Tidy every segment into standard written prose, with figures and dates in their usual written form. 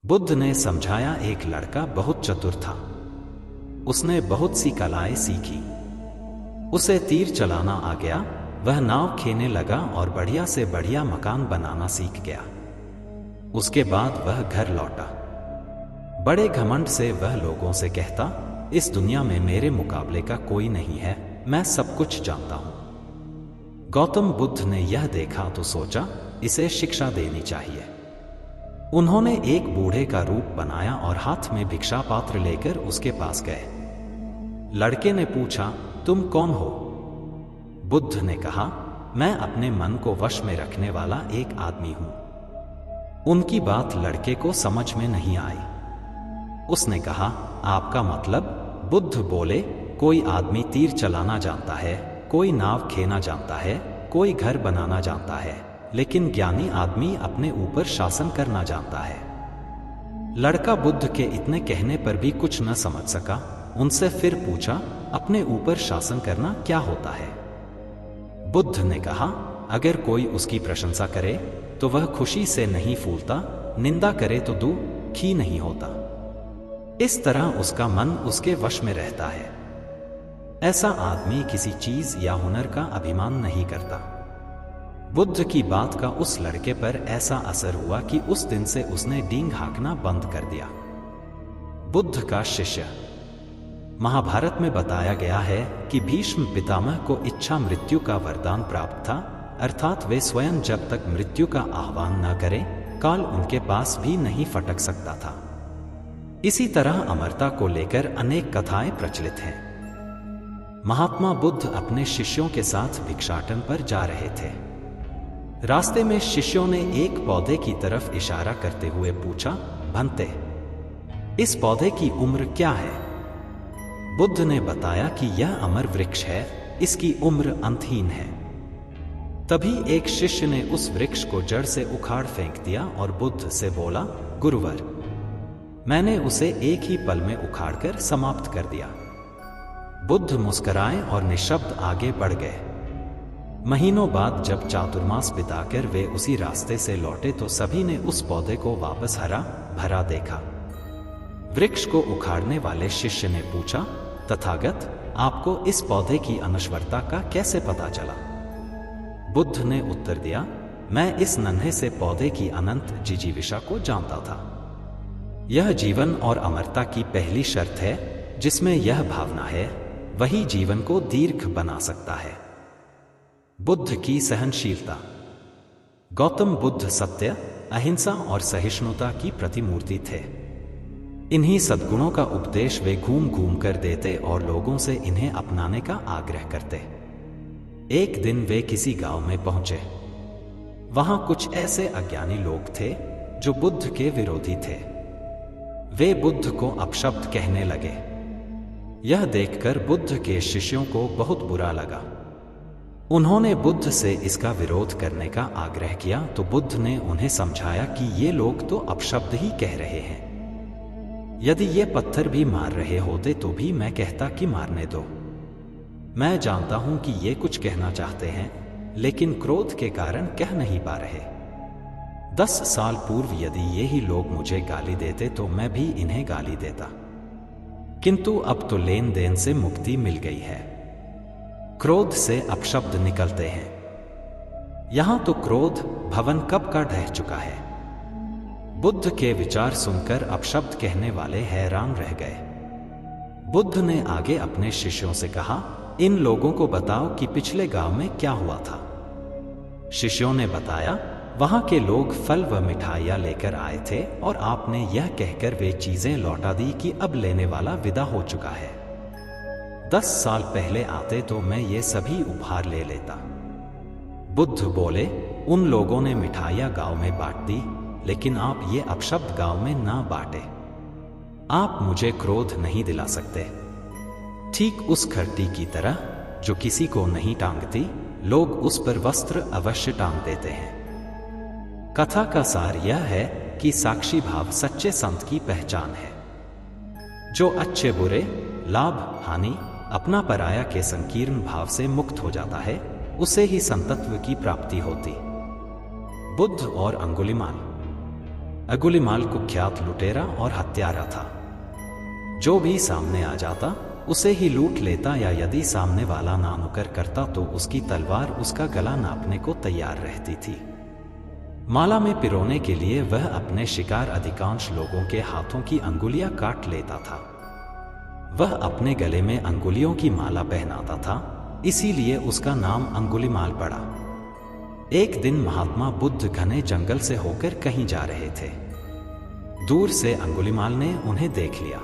बुद्ध ने समझाया, एक लड़का बहुत चतुर था। उसने बहुत सी कलाएं सीखी। उसे तीर चलाना आ गया, वह नाव खेने लगा और बढ़िया से बढ़िया मकान बनाना सीख गया। उसके बाद वह घर लौटा। बड़े घमंड से वह लोगों से कहता, इस दुनिया में मेरे मुकाबले का कोई नहीं है, मैं सब कुछ जानता हूं। गौतम बुद्ध ने यह देखा तो सोचा, इसे शिक्षा देनी चाहिए। उन्होंने एक बूढ़े का रूप बनाया और हाथ में भिक्षा पात्र लेकर उसके पास गए। लड़के ने पूछा, तुम कौन हो? बुद्ध ने कहा, मैं अपने मन को वश में रखने वाला एक आदमी हूं। उनकी बात लड़के को समझ में नहीं आई। उसने कहा, आपका मतलब? बुद्ध बोले, कोई आदमी तीर चलाना जानता है, कोई नाव खेना जानता है, कोई घर बनाना जानता है, लेकिन ज्ञानी आदमी अपने ऊपर शासन करना जानता है। लड़का बुद्ध के इतने कहने पर भी कुछ न समझ सका। उनसे फिर पूछा, अपने ऊपर शासन करना क्या होता है? बुद्ध ने कहा, अगर कोई उसकी प्रशंसा करे तो वह खुशी से नहीं फूलता, निंदा करे तो दुखी नहीं होता। इस तरह उसका मन उसके वश में रहता है। ऐसा आदमी किसी चीज या हुनर का अभिमान नहीं करता। बुद्ध की बात का उस लड़के पर ऐसा असर हुआ कि उस दिन से उसने डींग हाँकना बंद कर दिया। बुद्ध का शिष्य। महाभारत में बताया गया है कि भीष्म पितामह को इच्छा मृत्यु का वरदान प्राप्त था, अर्थात वे स्वयं जब तक मृत्यु का आह्वान न करें, काल उनके पास भी नहीं फटक सकता था। इसी तरह अमरता को लेकर अनेक कथाएं प्रचलित हैं। महात्मा बुद्ध अपने शिष्यों के साथ भिक्षाटन पर जा रहे थे। रास्ते में शिष्यों ने एक पौधे की तरफ इशारा करते हुए पूछा, भंते, इस पौधे की उम्र क्या है? बुद्ध ने बताया कि यह अमर वृक्ष है, इसकी उम्र अंतहीन है। तभी एक शिष्य ने उस वृक्ष को जड़ से उखाड़ फेंक दिया और बुद्ध से बोला, गुरुवर, मैंने उसे एक ही पल में उखाड़कर समाप्त कर दिया। बुद्ध मुस्कुराए और निशब्द आगे बढ़ गए। महीनों बाद जब चातुर्मास बिताकर वे उसी रास्ते से लौटे तो सभी ने उस पौधे को वापस हरा भरा देखा। वृक्ष को उखाड़ने वाले शिष्य ने पूछा, तथागत, आपको इस पौधे की अनश्वरता का कैसे पता चला? बुद्ध ने उत्तर दिया, मैं इस नन्हे से पौधे की अनंत जिजीविषा को जानता था। यह जीवन और अमरता की पहली शर्त है। जिसमें यह भावना है, वही जीवन को दीर्घ बना सकता है। बुद्ध की सहनशीलता। गौतम बुद्ध सत्य, अहिंसा और सहिष्णुता की प्रतिमूर्ति थे। इन्हीं सद्गुणों का उपदेश वे घूम घूम कर देते और लोगों से इन्हें अपनाने का आग्रह करते। एक दिन वे किसी गांव में पहुंचे। वहां कुछ ऐसे अज्ञानी लोग थे जो बुद्ध के विरोधी थे। वे बुद्ध को अपशब्द कहने लगे। यह देखकर बुद्ध के शिष्यों को बहुत बुरा लगा। उन्होंने बुद्ध से इसका विरोध करने का आग्रह किया तो बुद्ध ने उन्हें समझाया कि ये लोग तो अपशब्द ही कह रहे हैं। यदि ये पत्थर भी मार रहे होते तो भी मैं कहता कि मारने दो। मैं जानता हूं कि ये कुछ कहना चाहते हैं, लेकिन क्रोध के कारण कह नहीं पा रहे। 10 साल पूर्व यदि ये ही लोग मुझे गाली देते तो मैं भी इन्हें गाली देता, किंतु अब तो लेन देन से मुक्ति मिल गई है। क्रोध से अपशब्द निकलते हैं। यहां तो क्रोध भवन कब का ढह चुका है। बुद्ध के विचार सुनकर अपशब्द कहने वाले हैरान रह गए। बुद्ध ने आगे अपने शिष्यों से कहा, इन लोगों को बताओ कि पिछले गांव में क्या हुआ था। शिष्यों ने बताया, वहां के लोग फल व मिठाइयां लेकर आए थे और आपने यह कहकर वे चीजें लौटा दी कि अब लेने वाला विदा हो चुका है। 10 साल पहले आते तो मैं ये सभी उपहार ले लेता। बुद्ध बोले, उन लोगों ने मिठाइयां गांव में बांट दी, लेकिन आप ये अपशब्द गांव में ना बांटे। आप मुझे क्रोध नहीं दिला सकते। ठीक उस घंटी की तरह जो किसी को नहीं टांगती, लोग उस पर वस्त्र अवश्य टांग देते हैं। कथा का सार यह है कि साक्षी भाव सच्चे संत की पहचान है। जो अच्छे बुरे, लाभ हानि, अपना पराया के संकीर्ण भाव से मुक्त हो जाता है, उसे ही संतत्व की प्राप्ति होती। बुद्ध और अंगुलिमाल। अंगुलिमाल कुख्यात लुटेरा और हत्यारा था। जो भी सामने आ जाता उसे ही लूट लेता, या यदि सामने वाला ना नुकर करता तो उसकी तलवार उसका गला नापने को तैयार रहती थी। माला में पिरोने के लिए वह अपने शिकार अधिकांश लोगों के हाथों की अंगुलियां काट लेता था। वह अपने गले में अंगुलियों की माला पहनाता था, इसीलिए उसका नाम अंगुलिमाल पड़ा। एक दिन महात्मा बुद्ध घने जंगल से होकर कहीं जा रहे थे। दूर से अंगुलिमाल ने उन्हें देख लिया।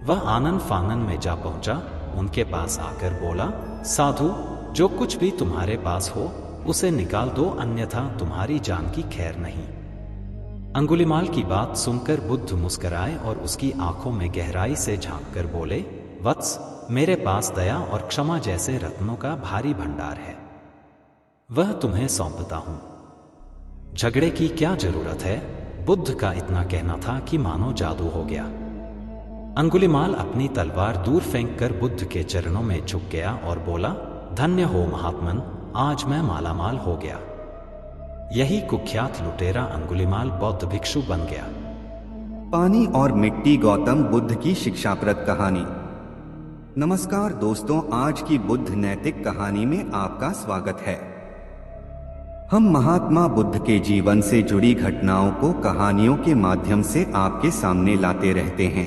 वह आनन फानन में जा पहुंचा, उनके पास आकर बोला, साधु, जो कुछ भी तुम्हारे पास हो उसे निकाल दो, अन्यथा तुम्हारी जान की खैर नहीं। अंगुलिमाल की बात सुनकर बुद्ध मुस्कुराए और उसकी आंखों में गहराई से झांक कर बोले, वत्स, मेरे पास दया और क्षमा जैसे रत्नों का भारी भंडार है, वह तुम्हें सौंपता हूं। झगड़े की क्या जरूरत है? बुद्ध का इतना कहना था कि मानो जादू हो गया। अंगुलिमाल अपनी तलवार दूर फेंककर बुद्ध के चरणों में झुक गया और बोला, धन्य हो महात्मन, आज मैं मालामाल हो गया। यही कुख्यात लुटेरा अंगुलिमाल बौद्ध भिक्षु बन गया। पानी और मिट्टी, गौतम बुद्ध की शिक्षाप्रद कहानी। नमस्कार दोस्तों, आज की बुद्ध नैतिक कहानी में आपका स्वागत है। हम महात्मा बुद्ध के जीवन से जुड़ी घटनाओं को कहानियों के माध्यम से आपके सामने लाते रहते हैं।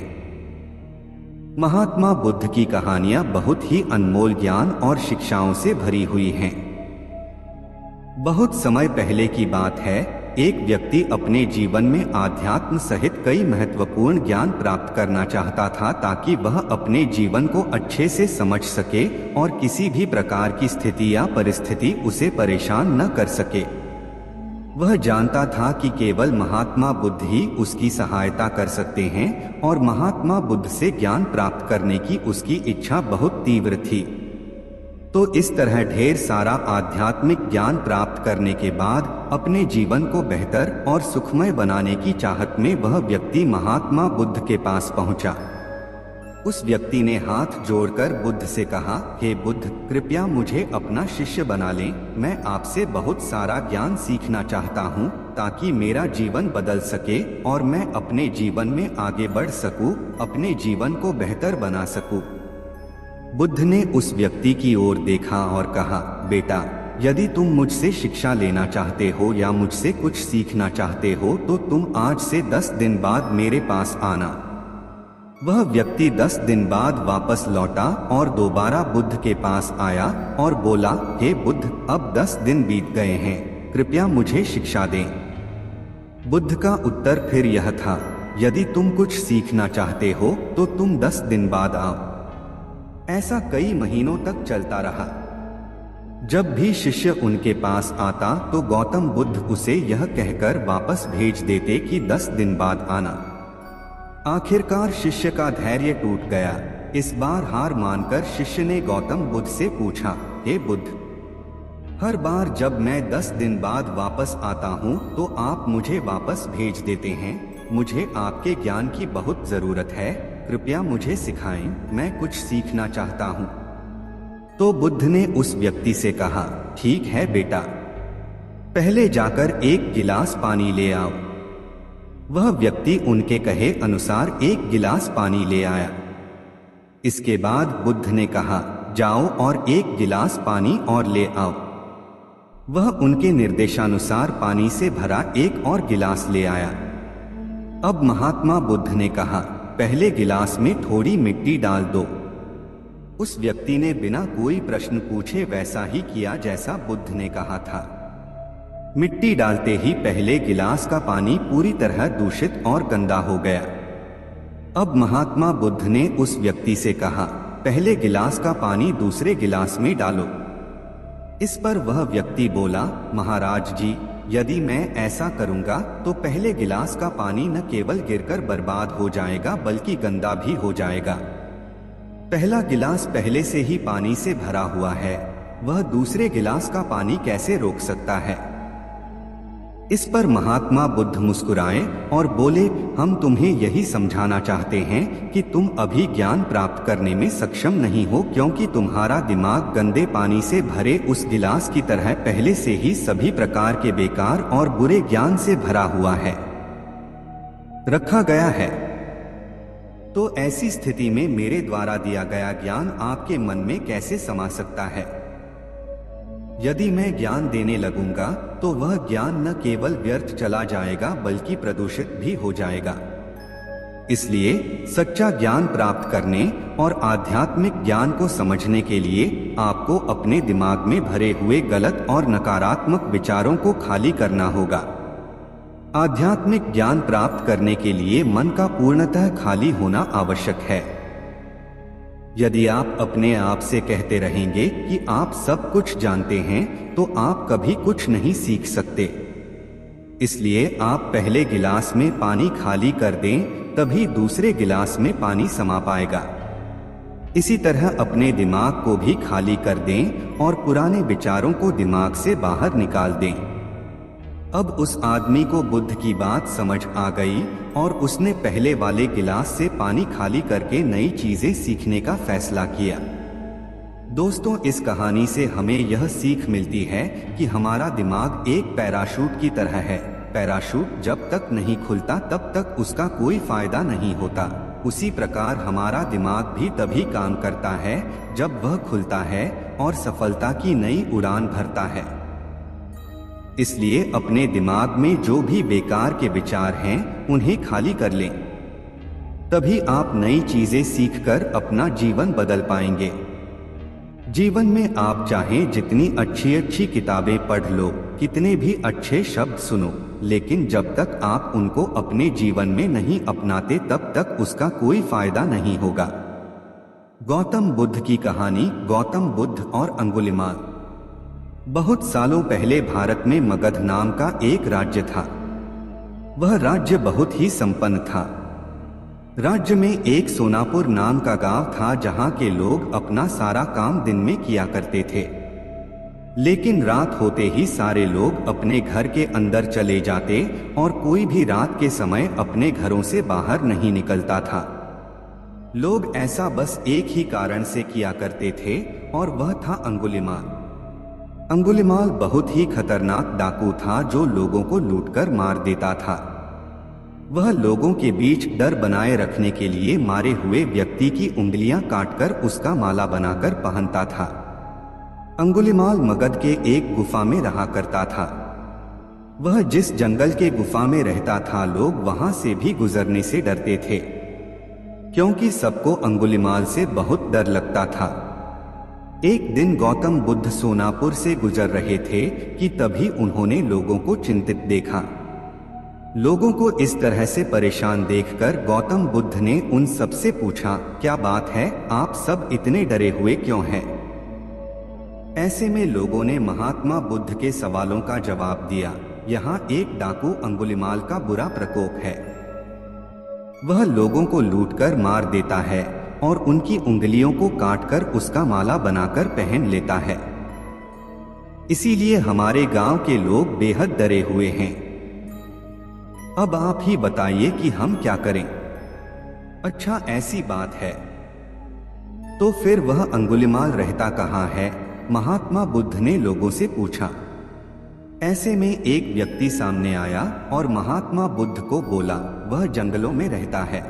महात्मा बुद्ध की कहानियां बहुत ही अनमोल ज्ञान और शिक्षाओं से भरी हुई हैं। बहुत समय पहले की बात है, एक व्यक्ति अपने जीवन में आध्यात्म सहित कई महत्वपूर्ण ज्ञान प्राप्त करना चाहता था, ताकि वह अपने जीवन को अच्छे से समझ सके और किसी भी प्रकार की स्थिति या परिस्थिति उसे परेशान न कर सके। वह जानता था कि केवल महात्मा बुद्ध ही उसकी सहायता कर सकते हैं और महात्मा बुद्ध से ज्ञान प्राप्त करने की उसकी इच्छा बहुत तीव्र थी। तो इस तरह ढेर सारा आध्यात्मिक ज्ञान प्राप्त करने के बाद अपने जीवन को बेहतर और सुखमय बनाने की चाहत में वह व्यक्ति महात्मा बुद्ध के पास पहुंचा। उस व्यक्ति ने हाथ जोड़कर बुद्ध से कहा, हे बुद्ध, कृपया मुझे अपना शिष्य बना लें। मैं आपसे बहुत सारा ज्ञान सीखना चाहता हूँ, ताकि मेरा जीवन बदल सके और मैं अपने जीवन में आगे बढ़ सकूं, अपने जीवन को बेहतर बना सकूं। बुद्ध ने उस व्यक्ति की ओर देखा और कहा, बेटा, यदि तुम मुझसे शिक्षा लेना चाहते हो या मुझसे कुछ सीखना चाहते हो तो तुम आज से 10 दिन बाद मेरे पास आना। वह व्यक्ति 10 दिन बाद वापस लौटा और दोबारा बुद्ध के पास आया और बोला, हे बुद्ध, अब 10 दिन बीत गए हैं, कृपया मुझे शिक्षा दें। बुद्ध का उत्तर फिर यह था, यदि तुम कुछ सीखना चाहते हो तो तुम 10 दिन बाद आओ। ऐसा कई महीनों तक चलता रहा। जब भी शिष्य उनके पास आता तो गौतम बुद्ध उसे यह कहकर वापस भेज देते कि 10 दिन बाद आना। आखिरकार शिष्य का धैर्य टूट गया। इस बार हार मानकर शिष्य ने गौतम बुद्ध से पूछा, हे बुद्ध, हर बार जब मैं 10 दिन बाद वापस आता हूँ तो आप मुझे वापस भेज देते हैं। मुझे आपके ज्ञान की बहुत जरूरत है, कृपया मुझे सिखाएं, मैं कुछ सीखना चाहता हूँ। तो बुद्ध ने उस व्यक्ति से कहा, ठीक है बेटा, पहले जाकर एक गिलास पानी ले आओ। वह व्यक्ति उनके कहे अनुसार एक गिलास पानी ले आया। इसके बाद बुद्ध ने कहा, जाओ और एक गिलास पानी और ले आओ। वह उनके निर्देशानुसार पानी से भरा एक और गिलास ले आया। अब महात्मा बुद्ध ने कहा, पहले गिलास में थोड़ी मिट्टी डाल दो। उस व्यक्ति ने बिना कोई प्रश्न पूछे वैसा ही किया जैसा बुद्ध ने कहा था। मिट्टी डालते ही पहले गिलास का पानी पूरी तरह दूषित और गंदा हो गया। अब महात्मा बुद्ध ने उस व्यक्ति से कहा, पहले गिलास का पानी दूसरे गिलास में डालो। इस पर वह व्यक्ति बोला, महाराज जी, यदि मैं ऐसा करूंगा तो पहले गिलास का पानी न केवल गिरकर बर्बाद हो जाएगा बल्कि गंदा भी हो जाएगा। पहला गिलास पहले से ही पानी से भरा हुआ है, वह दूसरे गिलास का पानी कैसे रोक सकता है? इस पर महात्मा बुद्ध मुस्कुराए और बोले, हम तुम्हें यही समझाना चाहते हैं कि तुम अभी ज्ञान प्राप्त करने में सक्षम नहीं हो, क्योंकि तुम्हारा दिमाग गंदे पानी से भरे उस गिलास की तरह पहले से ही सभी प्रकार के बेकार और बुरे ज्ञान से भरा हुआ है। रखा गया है। तो ऐसी स्थिति में मेरे द्वारा दिया गया ज्ञान आपके मन में कैसे समा सकता है? यदि मैं ज्ञान देने लगूंगा तो वह ज्ञान न केवल व्यर्थ चला जाएगा बल्कि प्रदूषित भी हो जाएगा। इसलिए सच्चा ज्ञान प्राप्त करने और आध्यात्मिक ज्ञान को समझने के लिए आपको अपने दिमाग में भरे हुए गलत और नकारात्मक विचारों को खाली करना होगा। आध्यात्मिक ज्ञान प्राप्त करने के लिए मन का पूर्णतः खाली होना आवश्यक है। यदि आप अपने आप से कहते रहेंगे कि आप सब कुछ जानते हैं तो आप कभी कुछ नहीं सीख सकते। इसलिए आप पहले गिलास में पानी खाली कर दें, तभी दूसरे गिलास में पानी समा पाएगा। इसी तरह अपने दिमाग को भी खाली कर दें और पुराने विचारों को दिमाग से बाहर निकाल दें। अब उस आदमी को बुद्ध की बात समझ आ गई और उसने पहले वाले गिलास से पानी खाली करके नई चीजें सीखने का फैसला किया। दोस्तों, इस कहानी से हमें यह सीख मिलती है कि हमारा दिमाग एक पैराशूट की तरह है। पैराशूट जब तक नहीं खुलता तब तक उसका कोई फायदा नहीं होता। उसी प्रकार हमारा दिमाग भी तभी काम करता है जब वह खुलता है और सफलता की नई उड़ान भरता है। इसलिए अपने दिमाग में जो भी बेकार के विचार हैं उन्हें खाली कर लें, तभी आप नई चीजें सीखकर अपना जीवन बदल पाएंगे। जीवन में आप चाहें जितनी अच्छी अच्छी किताबें पढ़ लो, कितने भी अच्छे शब्द सुनो, लेकिन जब तक आप उनको अपने जीवन में नहीं अपनाते तब तक उसका कोई फायदा नहीं होगा। गौतम बुद्ध की कहानी। गौतम बुद्ध और अंगुलिमाल। बहुत सालों पहले भारत में मगध नाम का एक राज्य था। वह राज्य बहुत ही संपन्न था। राज्य में एक सोनापुर नाम का गांव था जहां के लोग अपना सारा काम दिन में किया करते थे, लेकिन रात होते ही सारे लोग अपने घर के अंदर चले जाते और कोई भी रात के समय अपने घरों से बाहर नहीं निकलता था। लोग ऐसा बस एक ही कारण से किया करते थे और वह था अंगुलिमाल। अंगुलिमाल बहुत ही खतरनाक डाकू था जो लोगों को लूटकर मार देता था। वह लोगों के बीच डर बनाए रखने के लिए मारे हुए व्यक्ति की उंगलियां काटकर उसका माला बनाकर पहनता था। अंगुलिमाल मगध के एक गुफा में रहा करता था। वह जिस जंगल के गुफा में रहता था लोग वहां से भी गुजरने से डरते थे, क्योंकि सबको अंगुलिमाल से बहुत डर लगता था। एक दिन गौतम बुद्ध सोनापुर से गुजर रहे थे कि तभी उन्होंने लोगों को चिंतित देखा। लोगों को इस तरह से परेशान देखकर गौतम बुद्ध ने उन सबसे पूछा, क्या बात है, आप सब इतने डरे हुए क्यों हैं? ऐसे में लोगों ने महात्मा बुद्ध के सवालों का जवाब दिया, यहाँ एक डाकू अंगुलिमाल का बुरा प्रकोप है। वह लोगों को लूटकर मार देता है और उनकी उंगलियों को काटकर उसका माला बनाकर पहन लेता है। इसीलिए हमारे गांव के लोग बेहद डरे हुए हैं। अब आप ही बताइए कि हम क्या करें? अच्छा, ऐसी बात है। तो फिर वह अंगुलिमाल रहता कहाँ है? महात्मा बुद्ध ने लोगों से पूछा। ऐसे में एक व्यक्ति सामने आया और महात्मा बुद्ध को बोला, वह जंगलों में रहता है।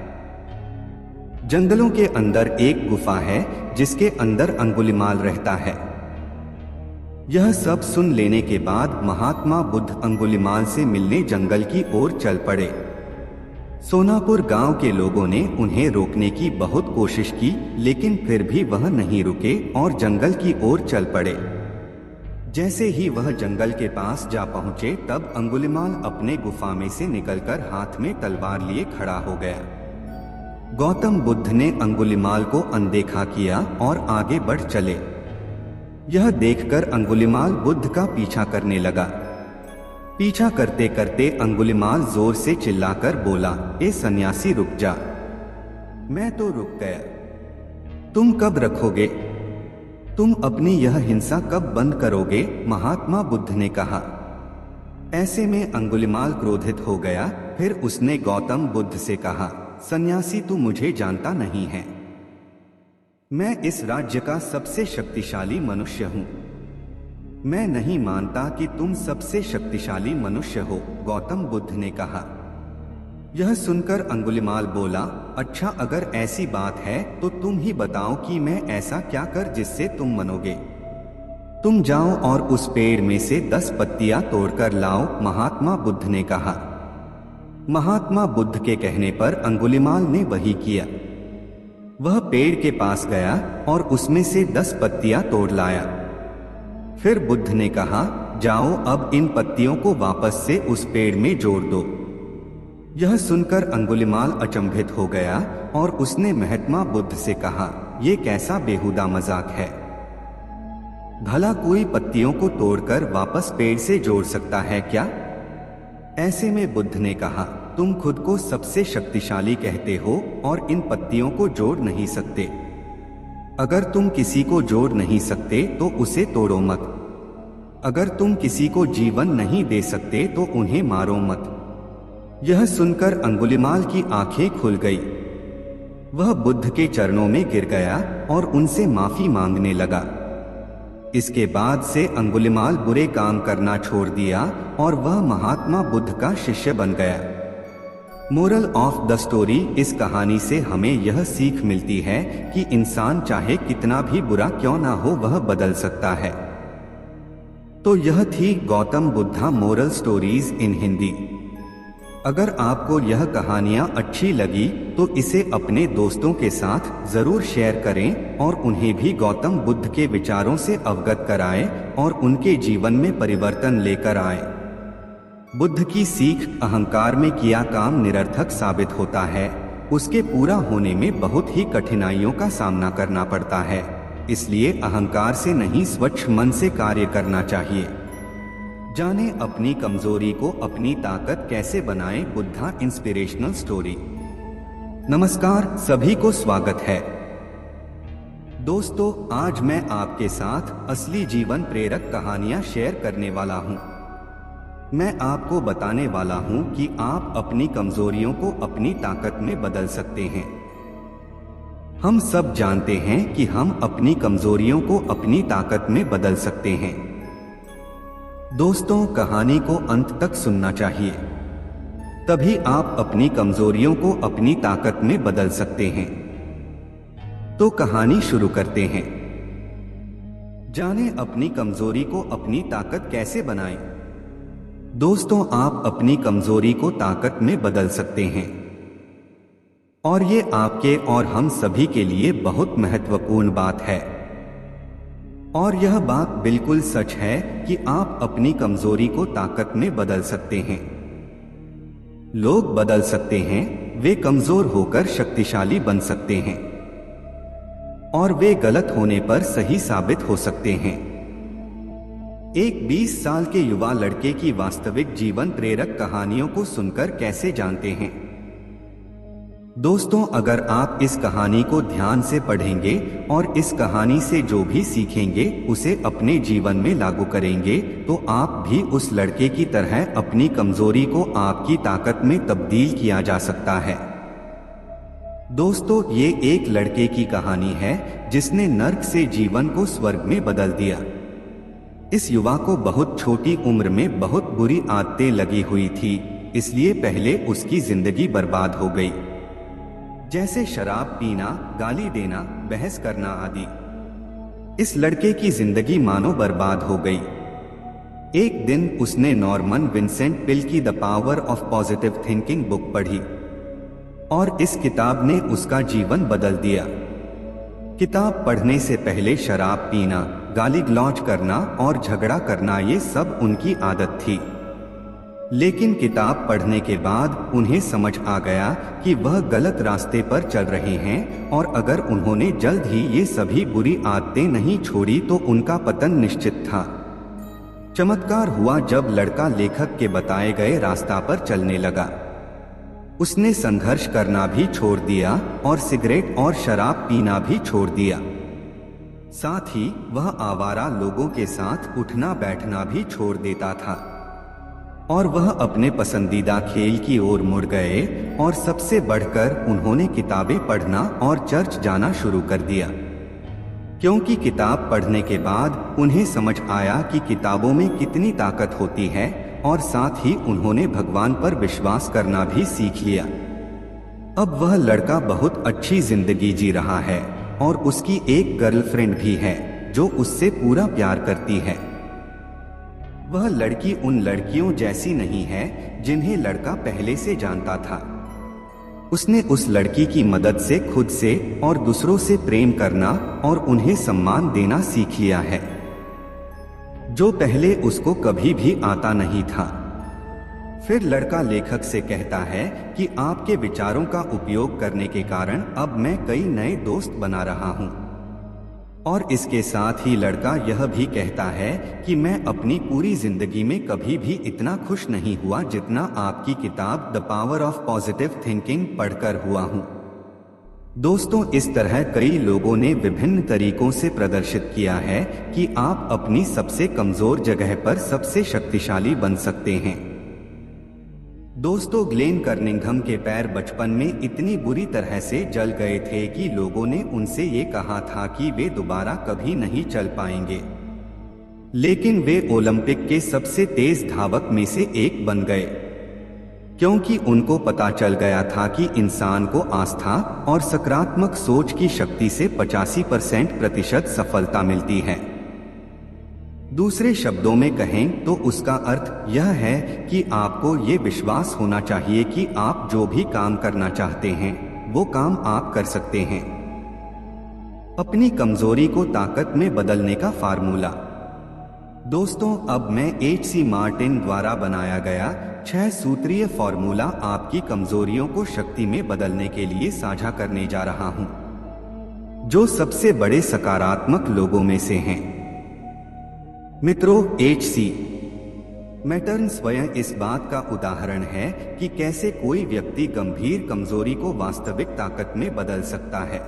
जंगलों के अंदर एक गुफा है जिसके अंदर अंगुलिमाल रहता है। यह सब सुन लेने के बाद महात्मा बुद्ध अंगुलिमाल से मिलने जंगल की ओर चल पड़े। सोनापुर गांव के लोगों ने उन्हें रोकने की बहुत कोशिश की, लेकिन फिर भी वह नहीं रुके और जंगल की ओर चल पड़े। जैसे ही वह जंगल के पास जा पहुंचे तब अंगुलिमाल अपने गुफा में से निकलकर हाथ में तलवार लिए खड़ा हो गया। गौतम बुद्ध ने अंगुलिमाल को अनदेखा किया और आगे बढ़ चले। यह देखकर अंगुलिमाल बुद्ध का पीछा करने लगा। पीछा करते करते अंगुलिमाल जोर से चिल्लाकर बोला, ए सन्यासी रुक जा। मैं तो रुक गया, तुम कब रखोगे? तुम अपनी यह हिंसा कब बंद करोगे? महात्मा बुद्ध ने कहा। ऐसे में अंगुलिमाल क्रोधित हो गया। फिर उसने गौतम बुद्ध से कहा, सन्यासी तू मुझे जानता नहीं है, मैं इस राज्य का सबसे शक्तिशाली मनुष्य हूँ। मैं नहीं मानता कि तुम सबसे शक्तिशाली मनुष्य हो। गौतम बुद्ध ने कहा। यह सुनकर अंगुलिमाल बोला, अच्छा अगर ऐसी बात है तो तुम ही बताओ कि मैं ऐसा क्या कर जिससे तुम मनोगे। तुम जाओ और उस पेड़ में से 10 पत्तियां तोड़कर लाओ, महात्मा बुद्ध ने कहा। महात्मा बुद्ध के कहने पर अंगुलिमाल ने वही किया। वह पेड़ के पास गया और उसमें से 10 पत्तियां तोड़ लाया। फिर बुद्ध ने कहा, जाओ अब इन पत्तियों को वापस से उस पेड़ में जोड़ दो। यह सुनकर अंगुलिमाल अचंभित हो गया और उसने महात्मा बुद्ध से कहा, यह कैसा बेहुदा मजाक है। भला कोई पत्तियों को तोड़कर वापस पेड़ से जोड़ सकता है क्या? ऐसे में बुद्ध ने कहा, तुम खुद को सबसे शक्तिशाली कहते हो और इन पत्तियों को जोड़ नहीं सकते। अगर तुम किसी को जोड़ नहीं सकते तो उसे तोड़ो मत। अगर तुम किसी को जीवन नहीं दे सकते तो उन्हें मारो मत। यह सुनकर अंगुलिमाल की आंखें खुल गई। वह बुद्ध के चरणों में गिर गया और उनसे माफी मांगने लगा। इसके बाद से अंगुलिमाल बुरे काम करना छोड़ दिया और वह महात्मा बुद्ध का शिष्य बन गया। मोरल ऑफ द स्टोरी, इस कहानी से हमें यह सीख मिलती है कि इंसान चाहे कितना भी बुरा क्यों ना हो वह बदल सकता है। तो यह थी Gautam Buddha moral stories in Hindi. अगर आपको यह कहानियाँ अच्छी लगी तो इसे अपने दोस्तों के साथ जरूर शेयर करें और उन्हें भी गौतम बुद्ध के विचारों से अवगत कराएं और उनके जीवन में परिवर्तन लेकर आएं। बुद्ध की सीख, अहंकार में किया काम निरर्थक साबित होता है। उसके पूरा होने में बहुत ही कठिनाइयों का सामना करना पड़ता है। इसलिए अहंकार से नहीं, स्वच्छ मन से कार्य करना चाहिए। जाने अपनी कमजोरी को अपनी ताकत कैसे बनाएं। Buddha inspirational story. नमस्कार, सभी को स्वागत है। दोस्तों, आज मैं आपके साथ असली जीवन प्रेरक कहानियां शेयर करने वाला हूं। मैं आपको बताने वाला हूं कि आप अपनी कमजोरियों को अपनी ताकत में बदल सकते हैं। हम सब जानते हैं कि हम अपनी कमजोरियों को अपनी ताकत में बदल सकते हैं। दोस्तों, कहानी को अंत तक सुनना चाहिए, तभी आप अपनी कमजोरियों को अपनी ताकत में बदल सकते हैं। तो कहानी शुरू करते हैं। जाने अपनी कमजोरी को अपनी ताकत कैसे बनाएं। दोस्तों, आप अपनी कमजोरी को ताकत में बदल सकते हैं और ये आपके और हम सभी के लिए बहुत महत्वपूर्ण बात है। और यह बात बिल्कुल सच है कि आप अपनी कमजोरी को ताकत में बदल सकते हैं। लोग बदल सकते हैं, वे कमजोर होकर शक्तिशाली बन सकते हैं और वे गलत होने पर सही साबित हो सकते हैं। एक 20 साल के युवा लड़के की वास्तविक जीवन प्रेरक कहानियों को सुनकर कैसे जानते हैं। दोस्तों, अगर आप इस कहानी को ध्यान से पढ़ेंगे और इस कहानी से जो भी सीखेंगे उसे अपने जीवन में लागू करेंगे तो आप भी उस लड़के की तरह अपनी कमजोरी को आपकी ताकत में तब्दील किया जा सकता है। दोस्तों, ये एक लड़के की कहानी है जिसने नर्क से जीवन को स्वर्ग में बदल दिया। इस युवा को बहुत छोटी उम्र में बहुत बुरी आदतें लगी हुई थी, इसलिए पहले उसकी जिंदगी बर्बाद हो गई, जैसे शराब पीना, गाली देना, बहस करना आदि। इस लड़के की जिंदगी मानो बर्बाद हो गई। एक दिन उसने नॉर्मन विंसेंट पिल की the power of positive thinking book पढ़ी और इस किताब ने उसका जीवन बदल दिया। किताब पढ़ने से पहले शराब पीना, गाली गलौज करना और झगड़ा करना ये सब उनकी आदत थी, लेकिन किताब पढ़ने के बाद उन्हें समझ आ गया कि वह गलत रास्ते पर चल रहे हैं और अगर उन्होंने जल्द ही ये सभी बुरी आदतें नहीं छोड़ी तो उनका पतन निश्चित था। चमत्कार हुआ जब लड़का लेखक के बताए गए रास्ता पर चलने लगा। उसने संघर्ष करना भी छोड़ दिया और सिगरेट और शराब पीना भी छोड़ दिया। साथ ही वह आवारा लोगों के साथ उठना बैठना भी छोड़ देता था और वह अपने पसंदीदा खेल की ओर मुड़ गए और सबसे बढ़कर उन्होंने किताबें पढ़ना और चर्च जाना शुरू कर दिया, क्योंकि किताब पढ़ने के बाद उन्हें समझ आया कि किताबों में कितनी ताकत होती है और साथ ही उन्होंने भगवान पर विश्वास करना भी सीख लिया। अब वह लड़का बहुत अच्छी जिंदगी जी रहा है और उसकी एक गर्लफ्रेंड भी है जो उससे पूरा प्यार करती है। वह लड़की उन लड़कियों जैसी नहीं है जिन्हें लड़का पहले से जानता था। उसने उस लड़की की मदद से खुद से और दूसरों से प्रेम करना और उन्हें सम्मान देना सीख लिया है, जो पहले उसको कभी भी आता नहीं था। फिर लड़का लेखक से कहता है कि आपके विचारों का उपयोग करने के कारण अब मैं कई नए दोस्त बना रहा हूं। और इसके साथ ही लड़का यह भी कहता है कि मैं अपनी पूरी जिंदगी में कभी भी इतना खुश नहीं हुआ जितना आपकी किताब the power of positive thinking पढ़कर हुआ हूं। दोस्तों, इस तरह कई लोगों ने विभिन्न तरीकों से प्रदर्शित किया है कि आप अपनी सबसे कमजोर जगह पर सबसे शक्तिशाली बन सकते हैं। दोस्तों, ग्लेन कर्निंघम के पैर बचपन में इतनी बुरी तरह से जल गए थे कि लोगों ने उनसे ये कहा था कि वे दोबारा कभी नहीं चल पाएंगे, लेकिन वे ओलंपिक के सबसे तेज धावक में से एक बन गए, क्योंकि उनको पता चल गया था कि इंसान को आस्था और सकारात्मक सोच की शक्ति से 85% सफलता मिलती है। दूसरे शब्दों में कहें तो उसका अर्थ यह है कि आपको ये विश्वास होना चाहिए कि आप जो भी काम करना चाहते हैं वो काम आप कर सकते हैं। अपनी कमजोरी को ताकत में बदलने का फार्मूला। दोस्तों, अब मैं H.C. मार्टिन द्वारा बनाया गया 6 सूत्रीय फार्मूला आपकी कमजोरियों को शक्ति में बदलने के लिए साझा करने जा रहा हूं, जो सबसे बड़े सकारात्मक लोगों में से हैं। मित्रों, H.C. मैटर्न स्वयं इस बात का उदाहरण है कि कैसे कोई व्यक्ति गंभीर कमजोरी को वास्तविक ताकत में बदल सकता है।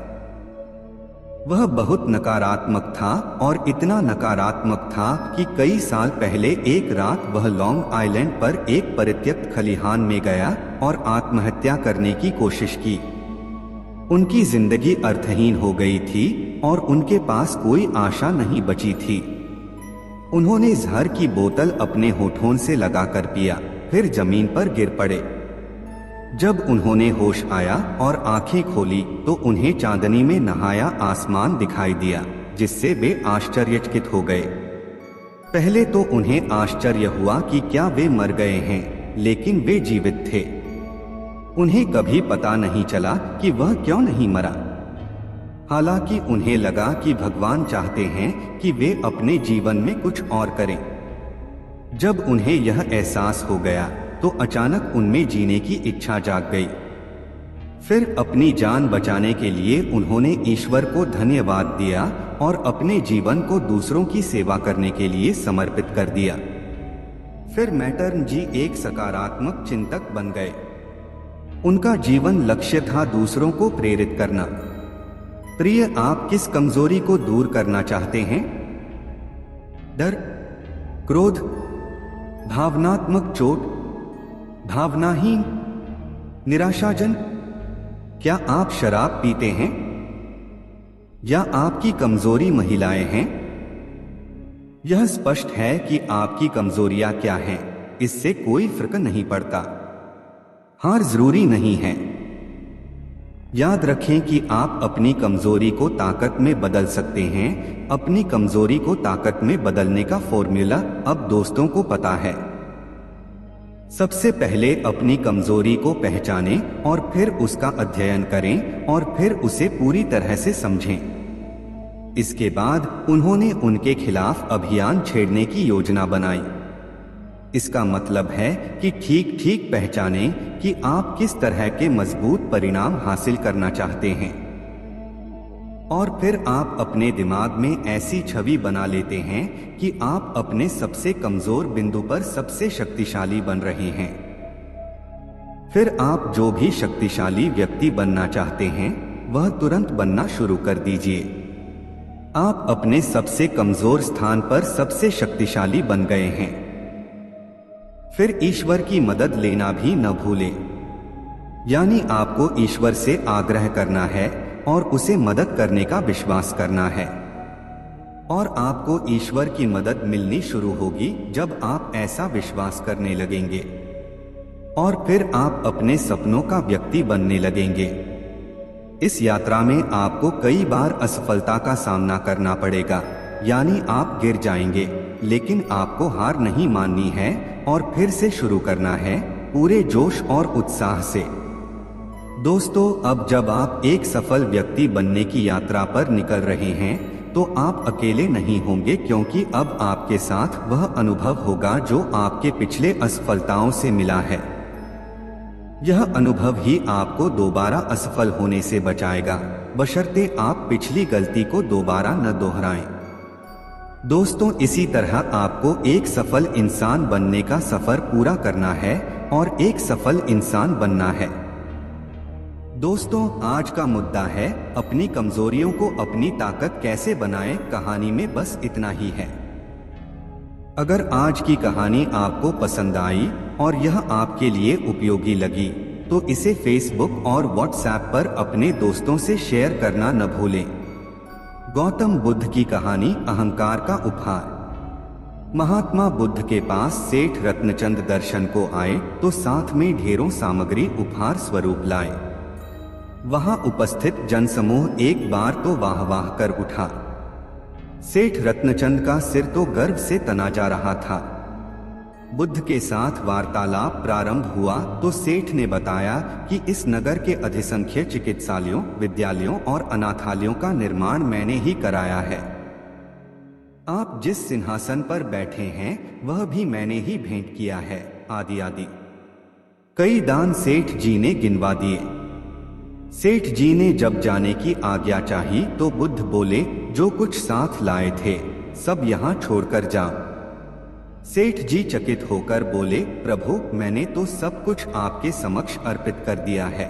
वह बहुत नकारात्मक था और इतना नकारात्मक था कि कई साल पहले एक रात वह लॉन्ग आइलैंड पर एक परित्यक्त खलिहान में गया और आत्महत्या करने की कोशिश की। उनकी जिंदगी अर्थहीन हो गई थी और उनके पास कोई आशा नहीं बची थी। उन्होंने जहर की बोतल अपने होठों से लगाकर पिया, फिर जमीन पर गिर पड़े। जब उन्होंने होश आया और आंखें खोली तो उन्हें चांदनी में नहाया आसमान दिखाई दिया, जिससे वे आश्चर्यचकित हो गए। पहले तो उन्हें आश्चर्य हुआ कि क्या वे मर गए हैं, लेकिन वे जीवित थे। उन्हें कभी पता नहीं चला कि वह क्यों नहीं मरा। हालांकि उन्हें लगा कि भगवान चाहते हैं कि वे अपने जीवन में कुछ और करें। जब उन्हें यह एहसास हो गया तो अचानक उनमें जीने की इच्छा जाग गई। फिर अपनी जान बचाने के लिए उन्होंने ईश्वर को धन्यवाद दिया और अपने जीवन को दूसरों की सेवा करने के लिए समर्पित कर दिया। फिर मैटर्न जी एक सकारात्मक चिंतक बन गए। उनका जीवन लक्ष्य था दूसरों को प्रेरित करना। प्रिय, आप किस कमजोरी को दूर करना चाहते हैं? डर, क्रोध, भावनात्मक चोट, भावनाहीन, निराशाजन? क्या आप शराब पीते हैं? या आपकी कमजोरी महिलाएं हैं? यह स्पष्ट है कि आपकी कमजोरियां क्या हैं, इससे कोई फर्क नहीं पड़ता। हार जरूरी नहीं है। याद रखें कि आप अपनी कमजोरी को ताकत में बदल सकते हैं। अपनी कमजोरी को ताकत में बदलने का फॉर्मूला अब दोस्तों को पता है। सबसे पहले अपनी कमजोरी को पहचानें और फिर उसका अध्ययन करें और फिर उसे पूरी तरह से समझें। इसके बाद उन्होंने उनके खिलाफ अभियान छेड़ने की योजना बनाई। इसका मतलब है कि ठीक ठीक पहचानें कि आप किस तरह के मजबूत परिणाम हासिल करना चाहते हैं, और फिर आप अपने दिमाग में ऐसी छवि बना लेते हैं कि आप अपने सबसे कमजोर बिंदु पर सबसे शक्तिशाली बन रहे हैं। फिर आप जो भी शक्तिशाली व्यक्ति बनना चाहते हैं वह तुरंत बनना शुरू कर दीजिए। आप अपने सबसे कमजोर स्थान पर सबसे शक्तिशाली बन गए हैं। फिर ईश्वर की मदद लेना भी न भूलें। यानी आपको ईश्वर से आग्रह करना है और उसे मदद करने का विश्वास करना है। और आपको ईश्वर की मदद मिलनी शुरू होगी जब आप ऐसा विश्वास करने लगेंगे, और फिर आप अपने सपनों का व्यक्ति बनने लगेंगे। इस यात्रा में आपको कई बार असफलता का सामना करना पड़ेगा, यानी आप गिर जाएंगे, लेकिन आपको हार नहीं माननी है और फिर से शुरू करना है पूरे जोश और उत्साह से। दोस्तों, अब जब आप एक सफल व्यक्ति बनने की यात्रा पर निकल रहे हैं तो आप अकेले नहीं होंगे, क्योंकि अब आपके साथ वह अनुभव होगा जो आपके पिछले असफलताओं से मिला है। यह अनुभव ही आपको दोबारा असफल होने से बचाएगा, बशर्ते आप पिछली गलती को दोबारा न दोहराएं। दोस्तों, इसी तरह आपको एक सफल इंसान बनने का सफर पूरा करना है और एक सफल इंसान बनना है। दोस्तों, आज का मुद्दा है अपनी कमजोरियों को अपनी ताकत कैसे बनाएं। कहानी में बस इतना ही है। अगर आज की कहानी आपको पसंद आई और यह आपके लिए उपयोगी लगी तो इसे फेसबुक और व्हाट्सएप पर अपने दोस्तों से शेयर करना न भूलें। गौतम बुद्ध की कहानी अहंकार का उपहार। महात्मा बुद्ध के पास सेठ रत्नचंद दर्शन को आए तो साथ में ढेरों सामग्री उपहार स्वरूप लाए। वहां उपस्थित जनसमूह एक बार तो वाह वाह कर उठा। सेठ रत्नचंद का सिर तो गर्व से तना जा रहा था। बुद्ध के साथ वार्तालाप प्रारंभ हुआ तो सेठ ने बताया कि इस नगर के अधिसंख्य चिकित्सालयों, विद्यालयों और अनाथालयों का निर्माण मैंने ही कराया है। आप जिस सिंहासन पर बैठे हैं वह भी मैंने ही भेंट किया है, आदि आदि। कई दान सेठ जी ने गिनवा दिए। सेठ जी ने जब जाने की आज्ञा चाही तो बुद्ध बोले, जो कुछ साथ लाए थे सब यहाँ छोड़कर जाओ। सेठ जी चकित होकर बोले, प्रभु, मैंने तो सब कुछ आपके समक्ष अर्पित कर दिया है।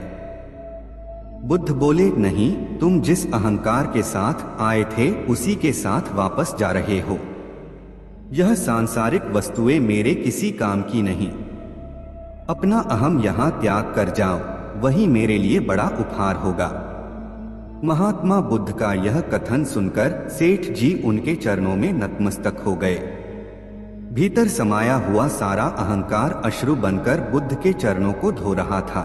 बुद्ध बोले, नहीं, तुम जिस अहंकार के साथ आए थे उसी के साथ वापस जा रहे हो। यह सांसारिक वस्तुएं मेरे किसी काम की नहीं। अपना अहम यहाँ त्याग कर जाओ, वही मेरे लिए बड़ा उपहार होगा। महात्मा बुद्ध का यह कथन सुनकर सेठ जी उनके चरणों में नतमस्तक हो गए। भीतर समाया हुआ सारा अहंकार अश्रु बनकर बुद्ध के चरणों को धो रहा था।